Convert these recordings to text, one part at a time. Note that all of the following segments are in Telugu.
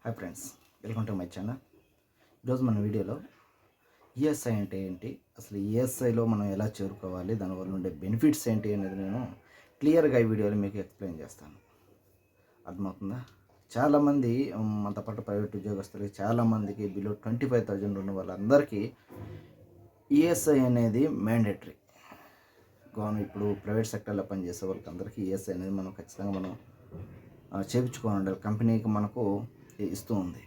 Hi friends, welcome to my channel. ఈరోజు మన వీడియోలో ఈఎస్ఐ అంటే ఏంటి, అసలు ఈఎస్ఐలో మనం ఎలా చేరుకోవాలి, దానివల్ల ఉండే బెనిఫిట్స్ ఏంటి అనేది నేను క్లియర్గా ఈ వీడియోలో మీకు ఎక్స్ప్లెయిన్ చేస్తాను. అర్థమవుతుందా? చాలామంది మనతో పాటు ప్రైవేట్ ఉద్యోగస్తులకి చాలామందికి బిలో 25,000 ఉన్న వాళ్ళందరికీ ఈఎస్ఐ అనేది మ్యాండేటరీ. ఇప్పుడు ప్రైవేట్ సెక్టర్లో పనిచేసే వాళ్ళకి అందరికీ ఈఎస్ఐ అనేది మనం ఖచ్చితంగా చేయించుకొని ఉండాలి. కంపెనీకి మనకు ఇస్తూ ఉంది.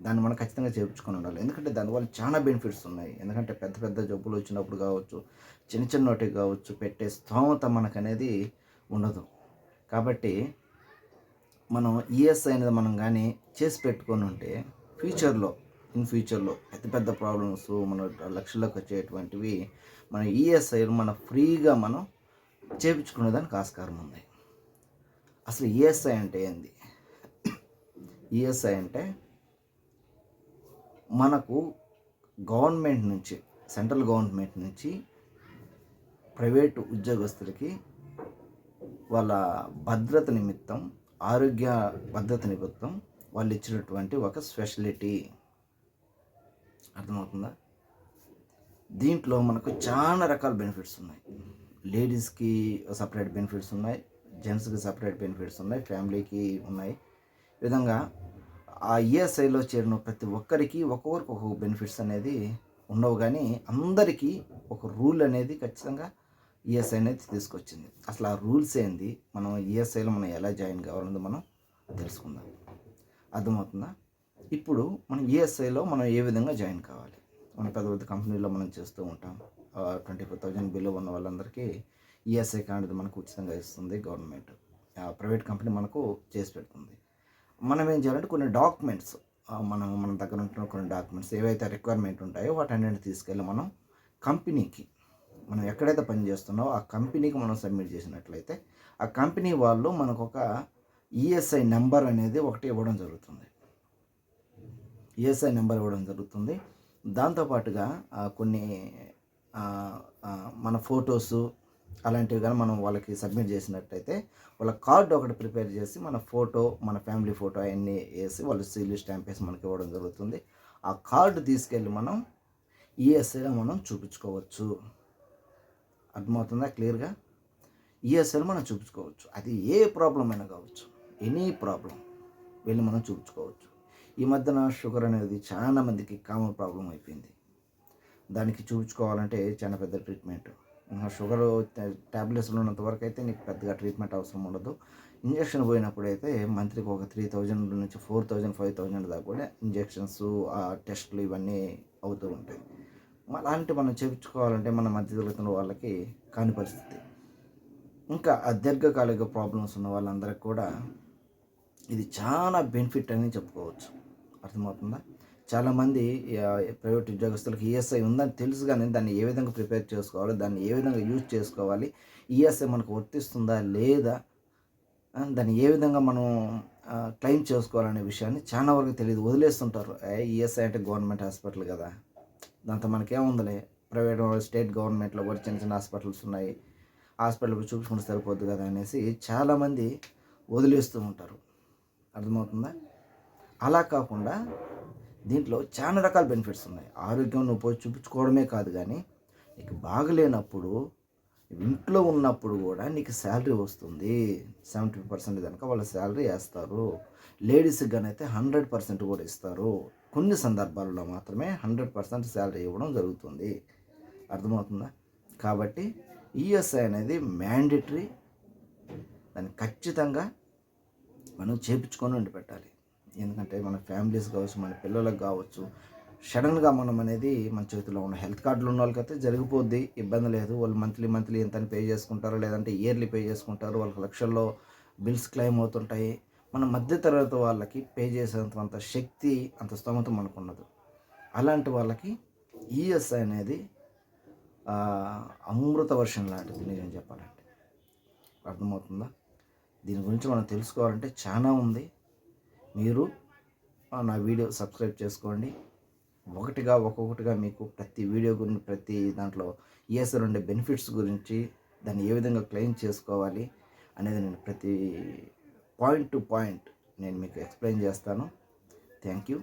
దాన్ని మనం ఖచ్చితంగా చేయించుకొని ఉండాలి. ఎందుకంటే దానివల్ల చాలా బెనిఫిట్స్ ఉన్నాయి. ఎందుకంటే పెద్ద పెద్ద జబ్బులు వచ్చినప్పుడు కావచ్చు, చిన్న చిన్న వాటికి కావచ్చు, పెట్టే స్తోమత మనకు అనేది ఉండదు. కాబట్టి మనం ఈఎస్ఐ అనేది మనం కానీ చేసి పెట్టుకొని ఉంటే ఇన్ ఫ్యూచర్లో పెద్ద పెద్ద ప్రాబ్లమ్స్ మన లక్షల్లోకి వచ్చేటువంటివి మన ఈఎస్ఐలు మన ఫ్రీగా మనం చేయించుకునేదానికి ఆస్కారం ఉంది. అసలు ఈఎస్ఐ అంటే ఏంది? ఈఎస్ఐ అంటే మనకు గవర్నమెంట్ నుంచి, సెంట్రల్ గవర్నమెంట్ నుంచి ప్రైవేటు ఉద్యోగస్తులకి వాళ్ళ భద్రత నిమిత్తం, ఆరోగ్య భద్రత నిమిత్తం వాళ్ళు ఇచ్చినటువంటి ఒక స్పెషాలిటీ. అర్థమవుతుందా? దీంట్లో మనకు చాలా రకాల బెనిఫిట్స్ ఉన్నాయి. లేడీస్కి సపరేట్ బెనిఫిట్స్ ఉన్నాయి, జెంట్స్కి సపరేట్ బెనిఫిట్స్ ఉన్నాయి, ఫ్యామిలీకి ఉన్నాయి. ఈ విధంగా ఆ ఈఎస్ఐలో చేరిన ప్రతి ఒక్కరికి ఒక్కొక్కరికి ఒక్కొక్క బెనిఫిట్స్ అనేది ఉండవు, కానీ అందరికీ ఒక రూల్ అనేది ఖచ్చితంగా ఈఎస్ఐ అనేది తీసుకొచ్చింది. అసలు ఆ రూల్స్ ఏంది, మనం ఈఎస్ఐలో మనం ఎలా జాయిన్ కావాలన్నది మనం తెలుసుకుందాం. అర్థమవుతుందా? ఇప్పుడు మనం ఈఎస్ఐలో మనం ఏ విధంగా జాయిన్ కావాలి? మన పెద్ద పెద్ద కంపెనీలో మనం చేస్తూ ఉంటాం. 24,000 బిలో ఉన్న వాళ్ళందరికీ ఈఎస్ఐ కార్డు మనకు ఉచితంగా ఇస్తుంది గవర్నమెంట్. ప్రైవేట్ కంపెనీ మనకు చేసి పెడుతుంది. మనం ఏం చేయాలంటే కొన్ని డాక్యుమెంట్స్, మన దగ్గర ఉంటున్న కొన్ని డాక్యుమెంట్స్ ఏవైతే రిక్వైర్మెంట్ ఉంటాయో వాటన్నిటిని తీసుకెళ్ళి మనం కంపెనీకి, మనం ఎక్కడైతే పని చేస్తున్నామో ఆ కంపెనీకి మనం సబ్మిట్ చేసినట్లయితే ఆ కంపెనీ వాళ్ళు మనకు ఒక ఈఎస్ఐ నెంబర్ అనేది ఒకటి ఇవ్వడం జరుగుతుంది. ఈఎస్ఐ నెంబర్ ఇవ్వడం జరుగుతుంది. దాంతోపాటుగా కొన్ని మన ఫొటోసు అలాంటివి కానీ మనం వాళ్ళకి సబ్మిట్ చేసినట్టయితే వాళ్ళ కార్డు ఒకటి ప్రిపేర్ చేసి మన ఫోటో, మన ఫ్యామిలీ ఫోటో అవన్నీ వేసి వాళ్ళు సీల్ స్టాంప్ వేసి మనకి ఇవ్వడం జరుగుతుంది. ఆ కార్డు తీసుకెళ్ళి మనం ఈఎస్ఐలో మనం చూపించుకోవచ్చు. అర్థమవుతుందా క్లియర్గా? ఈఎస్ఐలో మనం చూపించుకోవచ్చు. అది ఏ ప్రాబ్లం అయినా కావచ్చు, ఎనీ ప్రాబ్లం వెళ్ళి మనం చూపించుకోవచ్చు. ఈ మధ్యన షుగర్ అనేది చాలా మందికి కామన్ ప్రాబ్లం అయిపోయింది. దానికి చూపించుకోవాలంటే చాలా పెద్ద ట్రీట్మెంట్. షుగర్ ట్యాబ్లెట్స్లో ఉన్నంత వరకు అయితే నీకు పెద్దగా ట్రీట్మెంట్ అవసరం ఉండదు. ఇంజక్షన్ పోయినప్పుడు అయితే మంత్లీకి ఒక 3,000 నుంచి 4,000, 5,000 దాకా కూడా ఇంజక్షన్స్, టెస్టులు ఇవన్నీ అవుతూ ఉంటాయి. అలాంటి మనం చేయించుకోవాలంటే మన మధ్యతరగతి వాళ్ళకి కాని పరిస్థితి. ఇంకా దీర్ఘకాలిక ప్రాబ్లమ్స్ ఉన్న వాళ్ళందరికీ కూడా ఇది చాలా బెనిఫిట్ అని చెప్పుకోవచ్చు. అర్థమవుతుందా? చాలామంది ప్రైవేట్ ఉద్యోగస్తులకు ఈఎస్ఐ ఉందని తెలుసు, కానీ దాన్ని ఏ విధంగా ప్రిపేర్ చేసుకోవాలి, దాన్ని ఏ విధంగా యూజ్ చేసుకోవాలి, ఈఎస్ఐ మనకు వర్తిస్తుందా లేదా, దాన్ని ఏ విధంగా మనం క్లెయిమ్ చేసుకోవాలనే విషయాన్ని చాలా వరకు తెలియదు, వదిలేస్తుంటారు. ఈఎస్ఐ అంటే గవర్నమెంట్ హాస్పిటల్ కదా, దాంతో మనకేముందిలే, ప్రైవేట్ స్టేట్ గవర్నమెంట్లో కూడా చిన్న చిన్న హాస్పిటల్స్ ఉన్నాయి, హాస్పిటల్కి చూపించుకుంటే సరిపోద్దు కదా అనేసి చాలామంది వదిలేస్తూ ఉంటారు. అర్థమవుతుందా? అలా కాకుండా దీంట్లో చాలా రకాల బెనిఫిట్స్ ఉన్నాయి. ఆరోగ్యం నువ్వు పోయి చూపించుకోవడమే కాదు, కానీ నీకు బాగలేనప్పుడు ఇంట్లో ఉన్నప్పుడు కూడా నీకు శాలరీ వస్తుంది. 70% కనుక వాళ్ళ శాలరీ వేస్తారు. లేడీస్కి కానీ అయితే 100% కూడా ఇస్తారు. కొన్ని సందర్భాల్లో మాత్రమే 100% శాలరీ ఇవ్వడం జరుగుతుంది. అర్థమవుతుందా? కాబట్టి ఈఎస్ఐ అనేది మ్యాండేటరీ. దాన్ని ఖచ్చితంగా మనం చేయించుకొని ఉండి పెట్టాలి. ఎందుకంటే మన ఫ్యామిలీస్ కావచ్చు, మన పిల్లలకు కావచ్చు, సడన్గా మనం అనేది మన చేతిలో ఉన్న హెల్త్ కార్డులు ఉన్న వాళ్ళకైతే జరిగిపోద్ది, ఇబ్బంది లేదు. వాళ్ళు మంత్లీ ఎంత పే చేసుకుంటారో, లేదంటే ఇయర్లీ పే చేసుకుంటారు, వాళ్ళకి లక్షల్లో బిల్స్ క్లెయిమ్ అవుతుంటాయి. మన మధ్యతరగతి వాళ్ళకి పే చేసేంత శక్తి, అంత స్తోమత మనకు ఉండదు. అలాంటి వాళ్ళకి ఈఎస్ఐ అనేది అమృత వర్షం లాంటిది నేను చెప్పాలంటే. అర్థమవుతుందా? దీని గురించి మనం తెలుసుకోవాలంటే చాలా ఉంది. మీరు నా వీడియో సబ్స్క్రైబ్ చేసుకోండి. ఒక్కొక్కటిగా మీకు ప్రతి వీడియో గురించి, ప్రతి దాంట్లో ఈఎస్ఐ ఉండే బెనిఫిట్స్ గురించి, దాన్ని ఏ విధంగా క్లెయిమ్ చేసుకోవాలి అనేది నేను ప్రతి పాయింట్ టు పాయింట్ నేను మీకు ఎక్స్ప్లెయిన్ చేస్తాను. Thank you.